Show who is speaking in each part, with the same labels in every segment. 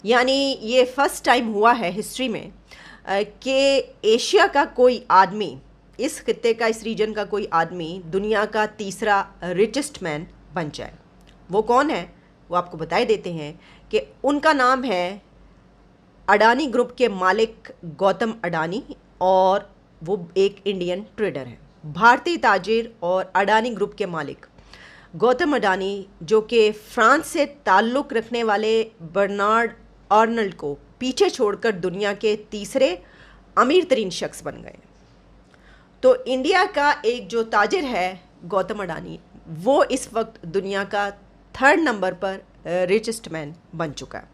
Speaker 1: یعنی یہ first time ہوا ہے ہسٹری میں کہ ایشیا کا کوئی آدمی، اس خطے کا، اس ریجن کا کوئی آدمی دنیا کا تیسرا ریچسٹ مین بن جائے۔ وہ کون ہے وہ آپ کو بتائے دیتے ہیں کہ ان کا نام ہے اڈانی گروپ کے مالک گوتم اڈانی، اور وہ ایک انڈین ٹریڈر ہیں، بھارتی تاجر اور اڈانی گروپ کے مالک گوتم اڈانی، جو کہ فرانس سے تعلق رکھنے والے برنارڈ آرنلڈ کو پیچھے چھوڑ کر دنیا کے تیسرے امیر ترین شخص بن گئے۔ تو انڈیا کا ایک جو تاجر ہے گوتم اڈانی، وہ اس وقت دنیا کا 3rd نمبر پر ریچسٹ مین بن چکا ہے۔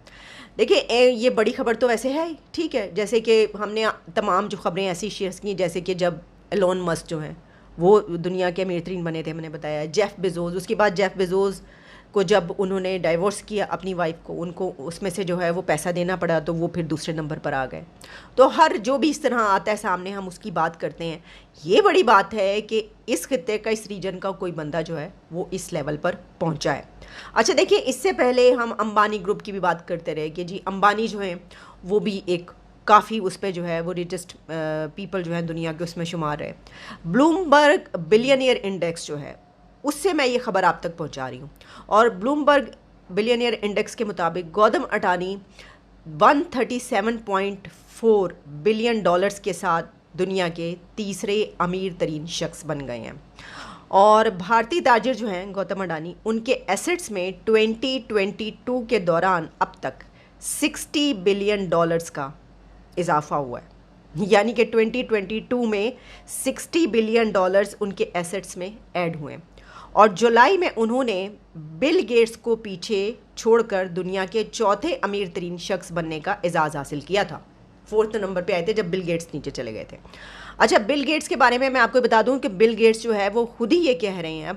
Speaker 1: دیکھیں یہ بڑی خبر تو ویسے ہے، ٹھیک ہے، جیسے کہ ہم نے تمام جو خبریں ایسی شیئر کی، جیسے کہ جب ایلون مسک جو ہیں وہ دنیا کے امیر ترین بنے تھے، میں نے بتایا جیف بیزوز، اس کے بعد جیف بیزوز کو جب انہوں نے ڈائیورس کیا اپنی وائف کو، ان کو اس میں سے جو ہے وہ پیسہ دینا پڑا، تو وہ پھر دوسرے نمبر پر آ گئے۔ تو ہر جو بھی اس طرح آتا ہے سامنے ہم اس کی بات کرتے ہیں۔ یہ بڑی بات ہے کہ اس خطے کا، اس ریجن کا کوئی بندہ جو ہے وہ اس لیول پر پہنچا ہے۔ اچھا دیکھیں، اس سے پہلے ہم امبانی گروپ کی بھی بات کرتے رہے کہ جی امبانی جو ہیں وہ بھی ایک کافی اس پہ جو ہے وہ ریچسٹ پیپل جو ہیں دنیا کے اس میں شمار ہے۔ بلومبرگ بلینئر انڈیکس جو ہے اس سے میں یہ خبر آپ تک پہنچا رہی ہوں، اور بلومبرگ بلینئر انڈیکس کے مطابق گوتم اڈانی 137.4 بلین ڈالرز کے ساتھ دنیا کے تیسرے امیر ترین شخص بن گئے ہیں۔ اور بھارتی تاجر جو ہیں گوتم اڈانی، ان کے ایسٹس میں 2022 کے دوران اب تک 60 بلین ڈالرز کا اضافہ ہوا ہے، یعنی کہ 2022 میں 60 بلین ڈالرز ان کے ایسٹس میں ایڈ ہوئے، اور جولائی میں انہوں نے بل گیٹس کو پیچھے چھوڑ کر دنیا کے چوتھے امیر ترین شخص بننے کا اعزاز حاصل کیا تھا۔ 4th نمبر پہ آئے تھے جب بل گیٹس نیچے چلے گئے تھے۔ اچھا، بل گیٹس کے بارے میں آپ کو بتا دوں کہ بل گیٹس جو ہے وہ خود ہی یہ کہہ رہے ہیں اب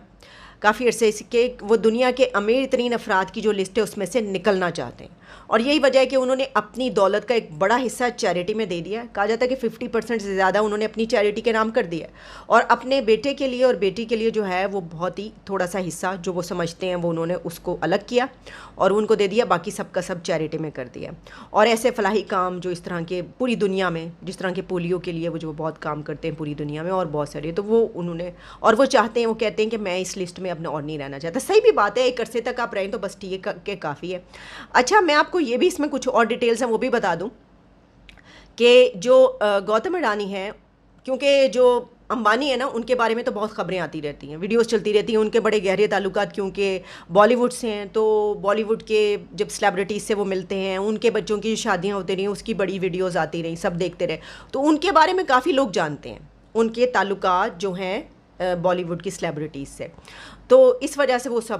Speaker 1: کافی عرصے سے کہ وہ دنیا کے امیر ترین افراد کی جو لسٹ ہے اس میں سے نکلنا چاہتے ہیں، اور یہی وجہ ہے کہ انہوں نے اپنی دولت کا ایک بڑا حصہ چیریٹی میں دے دیا ہے۔ کہا جاتا ہے کہ 50% سے زیادہ انہوں نے اپنی چیریٹی کے نام کر دیا ہے، اور اپنے بیٹے کے لیے اور بیٹی کے لیے جو ہے وہ بہت ہی تھوڑا سا حصہ جو وہ سمجھتے ہیں وہ انہوں نے اس کو الگ کیا اور ان کو دے دیا، باقی سب کا سب چیریٹی میں کر دیا۔ اور ایسے فلاحی کام جو اس طرح کے پوری دنیا میں، جس طرح کے پولیو کے لیے وہ جو بہت کام کرتے ہیں پوری دنیا میں، اور بہت سارے، تو وہ انہوں نے، اور وہ چاہتے ہیں، وہ کہتے ہیں کہ میں اس لسٹ میں اپنا اور نہیں رہنا چاہتا۔ صحیح بھی بات ہے، ایک عرصے تک آپ رہیں تو بس ٹھیک ہے کہ کافی ہے۔ اچھا، میں آپ کو یہ بھی اس میں کچھ اور ڈیٹیلز ہیں وہ بھی بتا دوں کہ جو گوتم اڈانی ہیں، کیونکہ جو امبانی ہے نا، ان کے بارے میں تو بہت خبریں آتی رہتی ہیں، ویڈیوز چلتی رہتی ہیں، ان کے بڑے گہرے تعلقات کیونکہ بالی ووڈ سے ہیں، تو بالی ووڈ کے جب سیلیبریٹیز سے وہ ملتے ہیں، ان کے بچوں کی شادیاں ہوتی رہیں، اس کی بڑی ویڈیوز آتی رہیں، سب دیکھتے رہے، تو ان کے بارے میں کافی لوگ جانتے ہیں، ان کے تعلقات جو ہیں بالی ووڈ کی سیلیبریٹیز سے، تو اس وجہ سے وہ سب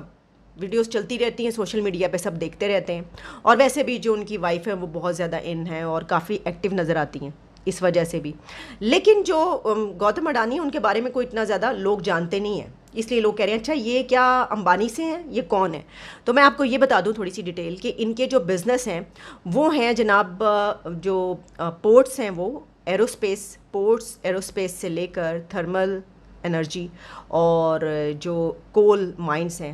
Speaker 1: ویڈیوز چلتی رہتی ہیں، سوشل میڈیا پہ سب دیکھتے رہتے ہیں، اور ویسے بھی جو ان کی وائف ہے وہ بہت زیادہ ان ہے اور کافی ایکٹیو نظر آتی ہیں اس وجہ سے بھی۔ لیکن جو گوتم اڈانی ہیں ان کے بارے میں کوئی اتنا زیادہ لوگ جانتے نہیں ہیں، اس لیے لوگ کہہ رہے ہیں اچھا یہ کیا امبانی سے ہیں، یہ کون ہے؟ تو میں آپ کو یہ بتا دوں تھوڑی سی ڈیٹیل کہ ان کے جو بزنس ہیں وہ ہیں جناب، جو پورٹس ہیں وہ ایروسپیس، پورٹس ایروسپیس سے لے کر تھرمل انرجی اور جو کول مائنس ہیں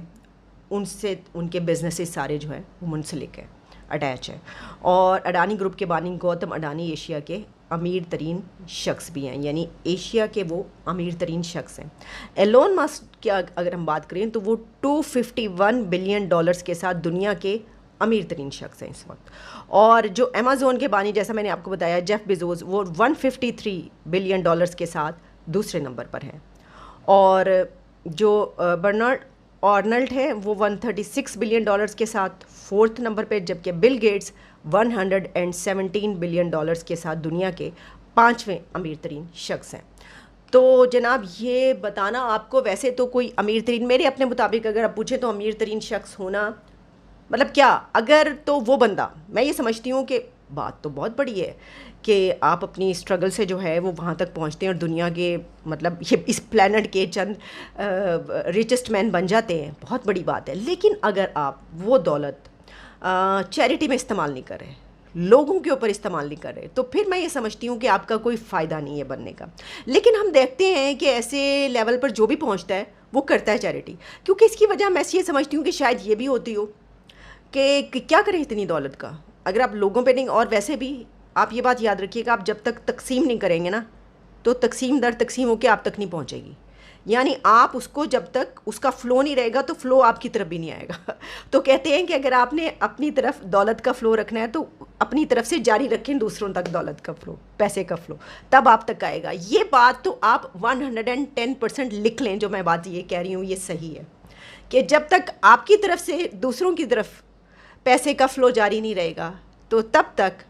Speaker 1: ان سے ان کے بزنسز سارے جو ہیں وہ منسلک ہیں، اٹیچ ہے۔ اور اڈانی گروپ کے بانی گوتم اڈانی ایشیا کے امیر ترین شخص بھی ہیں، یعنی ایشیا کے وہ امیر ترین شخص ہیں۔ ایلون مسک کی اگر ہم بات کریں تو وہ 251 بلین ڈالرز کے ساتھ دنیا کے امیر ترین شخص ہیں اس وقت۔ اور جو امیزون کے بانی، جیسا میں نے آپ کو بتایا، جیف بیزوز، وہ 153 بلین ڈالرز کے ساتھ دوسرے نمبر پر ہیں، اور جو برنارڈ آرنلڈ ہے وہ 136 بلین ڈالرز کے ساتھ 4th نمبر پہ، جبکہ بل گیٹس 117 بلین ڈالرز کے ساتھ دنیا کے 5ویں امیر ترین شخص ہیں۔ تو جناب یہ بتانا آپ کو، ویسے تو کوئی امیر ترین، میرے اپنے مطابق اگر آپ پوچھیں تو امیر ترین شخص ہونا مطلب کیا، اگر تو وہ بندہ، میں یہ سمجھتی ہوں کہ بات تو بہت بڑی ہے کہ آپ اپنی اسٹرگل سے جو ہے وہ وہاں تک پہنچتے ہیں اور دنیا کے مطلب یہ اس پلانٹ کے چند ریچسٹ مین بن جاتے ہیں، بہت بڑی بات ہے۔ لیکن اگر آپ وہ دولت چیریٹی میں استعمال نہیں کر رہے، لوگوں کے اوپر استعمال نہیں کر رہے، تو پھر میں یہ سمجھتی ہوں کہ آپ کا کوئی فائدہ نہیں ہے بننے کا۔ لیکن ہم دیکھتے ہیں کہ ایسے لیول پر جو بھی پہنچتا ہے وہ کرتا ہے چیریٹی، کیونکہ اس کی وجہ میں یہ سمجھتی ہوں کہ شاید یہ بھی ہوتی ہو کہ کیا کریں اتنی دولت کا۔ اگر آپ لوگوں پہ نہیں، اور ویسے بھی آپ یہ بات یاد رکھیے کہ آپ جب تک تقسیم نہیں کریں گے نا تو تقسیم در تقسیم ہو کے آپ تک نہیں پہنچے گی. یعنی آپ اس کو جب تک اس کا فلو نہیں رہے گا تو فلو آپ کی طرف بھی نہیں آئے گا. تو کہتے ہیں کہ اگر آپ نے اپنی طرف دولت کا فلو رکھنا ہے تو اپنی طرف سے جاری رکھیں دوسروں تک دولت کا فلو، پیسے کا فلو، تب آپ تک آئے گا. یہ بات تو آپ 110% لکھ لیں. جو میں بات یہ کہہ رہی ہوں یہ صحیح ہے کہ جب تک آپ کی طرف سے دوسروں کی طرف پیسے کا فلو جاری نہیں رہے گا تو تب تک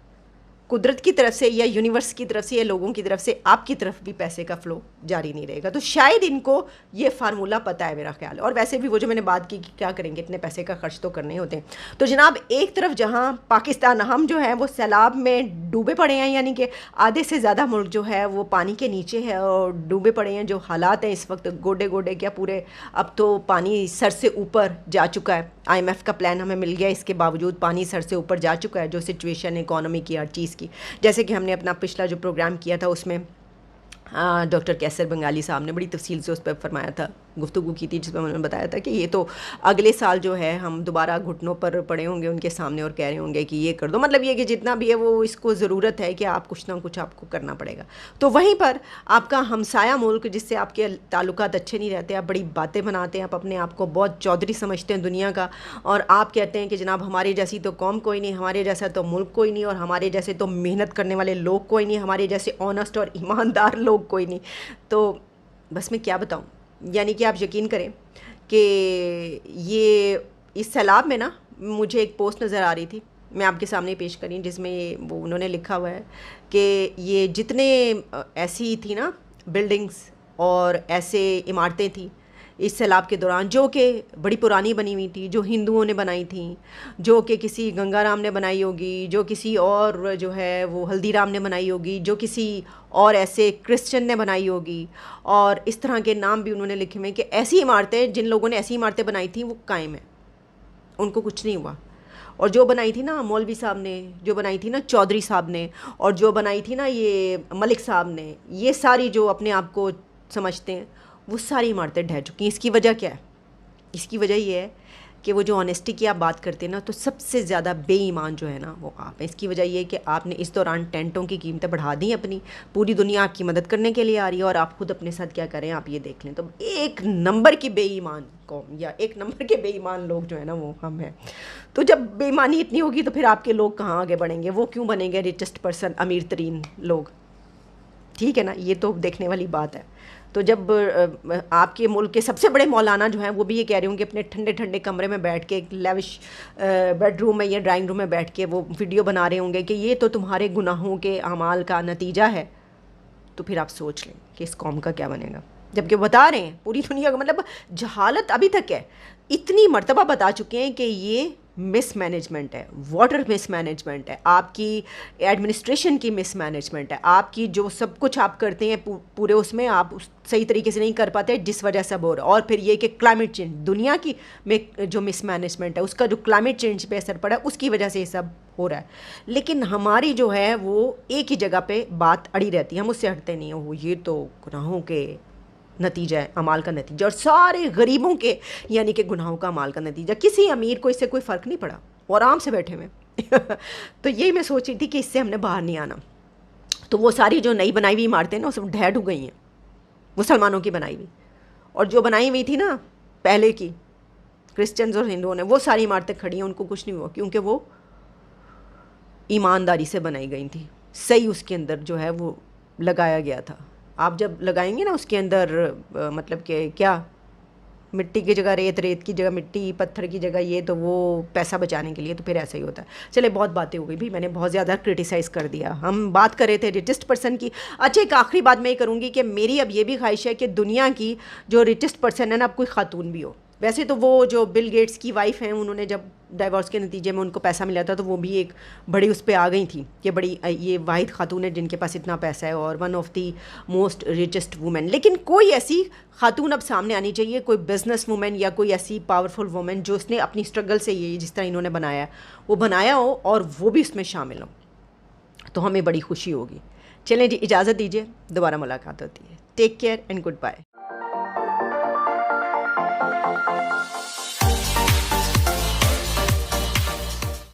Speaker 1: قدرت کی طرف سے یا یونیورس کی طرف سے یا لوگوں کی طرف سے آپ کی طرف بھی پیسے کا فلو جاری نہیں رہے گا. تو شاید ان کو یہ فارمولہ پتہ ہے میرا خیال ہے. اور ویسے بھی وہ جو میں نے بات کی کہ کیا کریں گے، اتنے پیسے کا خرچ تو کرنے ہوتے ہیں. تو جناب ایک طرف جہاں پاکستان ہم جو ہیں وہ سیلاب میں ڈوبے پڑے ہیں، یعنی کہ آدھے سے زیادہ ملک جو ہے وہ پانی کے نیچے ہے اور ڈوبے پڑے ہیں. جو حالات ہیں اس وقت گوڈے گوڈے کیا پورے، اب تو پانی سر سے اوپر جا چکا ہے. IMF کا پلان ہمیں مل گیا، اس کے باوجود پانی سر سے اوپر جا چکا ہے. جو سچویشن اکانومی کی ہر چیز کی، جیسے کہ ہم نے اپنا پچھلا جو پروگرام کیا تھا اس میں ڈاکٹر کیسر بنگالی صاحب نے بڑی تفصیل سے اس پہ فرمایا تھا، گفتگو کی تھی، جس میں انہوں نے بتایا تھا کہ یہ تو اگلے سال جو ہے ہم دوبارہ گھٹنوں پر پڑے ہوں گے ان کے سامنے اور کہہ رہے ہوں گے کہ یہ کر دو. مطلب یہ کہ جتنا بھی ہے وہ اس کو ضرورت ہے کہ آپ کچھ نہ کچھ آپ کو کرنا پڑے گا. تو وہیں پر آپ کا ہمسایہ ملک جس سے آپ کے تعلقات اچھے نہیں رہتے، آپ بڑی باتیں بناتے ہیں، آپ اپنے آپ کو بہت چودھری سمجھتے ہیں دنیا کا، اور آپ کہتے ہیں کہ جناب ہمارے جیسی تو قوم کوئی نہیں، ہمارے جیسا تو ملک کوئی نہیں، اور ہمارے جیسے تو محنت کرنے والے لوگ کوئی نہیں، ہمارے جیسے آنیسٹ اور ایماندار لوگ کوئی نہیں. تو بس میں کیا بتاؤں، یعنی کہ آپ یقین کریں کہ یہ اس سیلاب میں نا مجھے ایک پوسٹ نظر آ رہی تھی، میں آپ کے سامنے پیش کریں، جس میں وہ انہوں نے لکھا ہوا ہے کہ یہ جتنے ایسی تھی نا بلڈنگز اور ایسے عمارتیں تھیں اس سیلاب کے دوران جو کہ بڑی پرانی بنی ہوئی تھی، جو ہندوؤں نے بنائی تھیں، جو کہ کسی گنگا رام نے بنائی ہوگی، جو کسی اور جو ہے وہ ہلدی رام نے بنائی ہوگی، جو کسی اور ایسے کرسچن نے بنائی ہوگی، اور اس طرح کے نام بھی انہوں نے لکھے ہوئے کہ ایسی عمارتیں جن لوگوں نے ایسی عمارتیں بنائی تھیں وہ قائم ہیں، ان کو کچھ نہیں ہوا. اور جو بنائی تھی نا مولوی صاحب نے، جو بنائی تھی نا چودھری صاحب نے، اور جو بنائی تھی نا یہ ملک صاحب نے، یہ ساری جو اپنے آپ کو سمجھتے ہیں، وہ ساری عمارتیں ڈھہ چکی ہیں. اس کی وجہ کیا ہے؟ اس کی وجہ یہ ہے کہ وہ جو آنیسٹی کی آپ بات کرتے ہیں نا، تو سب سے زیادہ بے ایمان جو ہے نا وہ آپ ہیں. اس کی وجہ یہ ہے کہ آپ نے اس دوران ٹینٹوں کی قیمتیں بڑھا دیں اپنی، پوری دنیا آپ کی مدد کرنے کے لیے آ رہی ہے اور آپ خود اپنے ساتھ کیا کریں آپ یہ دیکھ لیں. تو ایک نمبر کی بے ایمان قوم یا ایک نمبر کے بے ایمان لوگ جو ہے نا وہ ہم ہیں. تو جب بے ایمانی اتنی ہوگی تو پھر آپ کے لوگ کہاں آگے بڑھیں گے؟ وہ کیوں بنیں گے ریچسٹ پرسن، امیر ترین لوگ؟ ٹھیک ہے نا، یہ تو دیکھنے والی بات ہے. تو جب آپ کے ملک کے سب سے بڑے مولانا جو ہیں وہ بھی یہ کہہ رہے ہوں کہ اپنے ٹھنڈے ٹھنڈے کمرے میں بیٹھ کے ایک لیوش بیڈ روم میں یا ڈرائنگ روم میں بیٹھ کے وہ ویڈیو بنا رہے ہوں گے کہ یہ تو تمہارے گناہوں کے اعمال کا نتیجہ ہے، تو پھر آپ سوچ لیں کہ اس قوم کا کیا بنے گا. جبکہ بتا رہے ہیں پوری دنیا کا، مطلب جہالت ابھی تک ہے، اتنی مرتبہ بتا چکے ہیں کہ یہ مس مینجمنٹ ہے، واٹر مس مینجمنٹ ہے، آپ کی ایڈمنسٹریشن کی مس مینجمنٹ ہے، آپ کی جو سب کچھ آپ کرتے ہیں پورے اس میں آپ صحیح طریقے سے نہیں کر پاتے جس وجہ سے ہو رہا ہے. اور پھر یہ کہ کلائمیٹ چینج، دنیا کی میں جو مس مینجمنٹ ہے اس کا جو کلائمیٹ چینج پہ اثر پڑا ہے اس کی وجہ سے یہ سب ہو رہا ہے. لیکن ہماری جو ہے وہ ایک ہی جگہ پہ بات اڑی رہتی ہے، ہم اس سے ہٹتے نہیں ہیں. وہ یہ تو گناہوں کے نتیجہ ہے، اعمال کا نتیجہ، اور سارے غریبوں کے یعنی کہ گناہوں کا اعمال کا نتیجہ. کسی امیر کو اس سے کوئی فرق نہیں پڑا، وہ آرام سے بیٹھے ہوئے. تو یہی میں سوچ رہی تھی کہ اس سے ہم نے باہر نہیں آنا. تو وہ ساری جو نئی بنائی ہوئی عمارتیں نا وہ سب ڈھہ ڈو گئی ہیں، مسلمانوں کی بنائی ہوئی، اور جو بنائی ہوئی تھی نا پہلے کی کرسچنز اور ہندوؤں نے، وہ ساری عمارتیں کھڑی ہیں، ان کو کچھ نہیں ہوا کیونکہ وہ ایمانداری سے بنائی گئی تھی. صحیح اس کے اندر جو ہے وہ لگایا گیا تھا. آپ جب لگائیں گے نا اس کے اندر مطلب کہ کیا، مٹی کی جگہ ریت، ریت کی جگہ مٹی، پتھر کی جگہ یہ، تو وہ پیسہ بچانے کے لیے، تو پھر ایسا ہی ہوتا ہے. چلے بہت باتیں ہو گئی بھی، میں نے بہت زیادہ کرٹیسائز کر دیا. ہم بات کر رہے تھے ریچسٹ پرسن کی. اچھا ایک آخری بات میں یہ کروں گی کہ میری اب یہ بھی خواہش ہے کہ دنیا کی جو ریچسٹ پرسن ہے نا اب کوئی خاتون بھی ہو. ویسے تو وہ جو بل گیٹس کی وائف ہیں انہوں نے جب ڈائیورس کے نتیجے میں ان کو پیسہ ملا تھا تو وہ بھی ایک بڑی اس پہ آ گئی تھیں کہ بڑی یہ واحد خاتون ہے جن کے پاس اتنا پیسہ ہے اور one of the most richest woman. لیکن کوئی ایسی خاتون اب سامنے آنی چاہیے، کوئی بزنس وومن یا کوئی ایسی پاورفل وومن جو اس نے اپنی اسٹرگل سے یہ جس طرح انہوں نے بنایا وہ بنایا ہو اور وہ بھی اس میں شامل ہو، تو ہمیں بڑی خوشی ہوگی. چلیں جی اجازت دیجیے، دوبارہ ملاقات ہوتی ہے. Take care and good bye.